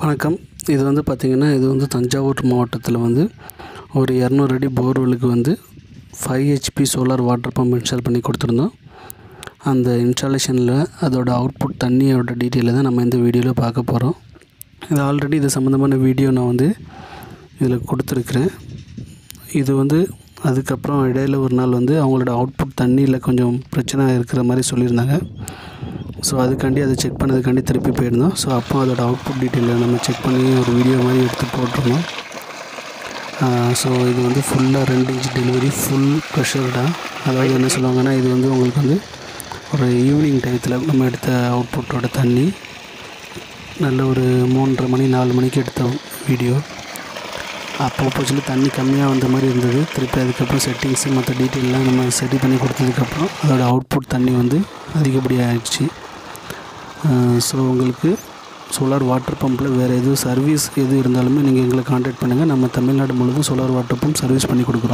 வணக்கம். இது வந்து பார்த்திங்கன்னா, இது வந்து தஞ்சாவூர் மாவட்டத்தில் வந்து ஒரு 200 அடி போர்வெலுக்கு வந்து 5 HP solar water pump install பண்ணி கொடுத்துருந்தோம். அந்த இன்ஸ்டாலேஷனில் அதோட அவுட்புட் தண்ணியோட டீட்டெயிலை தான் நம்ம இந்த வீடியோவில் பார்க்க போகிறோம். இது ஆல்ரெடி இது சம்மந்தமான வீடியோ நான் வந்து இதில் கொடுத்துருக்குறேன். இது வந்து அதுக்கப்புறம் இடையில் ஒரு நாள் வந்து அவங்களோட அவுட்புட் தண்ணியில் கொஞ்சம் பிரச்சனை இருக்கிற மாதிரி சொல்லியிருந்தாங்க. ஸோ அதுக்காண்டி அதை செக் பண்ணதுக்காண்டி திருப்பி போயிருந்தோம். ஸோ அப்போ அதோட அவுட்புட் டீட்டெயிலை நம்ம செக் பண்ணி ஒரு வீடியோ மாதிரி எடுத்து போட்டிருந்தோம். ஸோ இது வந்து ஃபுல்லாக 2 இன்ச் டெலிவரி, ஃபுல் ப்ரெஷர்டாக. அதாவது என்ன சொல்லுவாங்கன்னா, இது வந்து உங்களுக்கு வந்து ஒரு ஈவினிங் டயத்தில் நம்ம எடுத்த அவுட்புட்டோட தண்ணி நல்ல ஒரு 3:30 மணி 4 மணிக்கு எடுத்த வீடியோ. அப்போ சொல்லி தண்ணி கம்மியாக வந்த மாதிரி இருந்தது. திருப்பி அதுக்கப்புறம் செட்டிங்ஸு மற்ற டீட்டெயிலெலாம் நம்ம செட் பண்ணி கொடுத்ததுக்கப்புறம் அதோடய அவுட்புட் தண்ணி வந்து அதிகப்படியாக ஆகிடுச்சு. ஸோ உங்களுக்கு சோலார் வாட்டர் பம்பில் வேறு எதுவும் சர்வீஸ் எது இருந்தாலுமே நீங்கள் எங்களை கான்டாக்ட் பண்ணுங்கள். நம்ம தமிழ்நாடு முழுவதும் சோலார் வாட்டர் பம்ப் சர்வீஸ் பண்ணி கொடுக்குறோம்.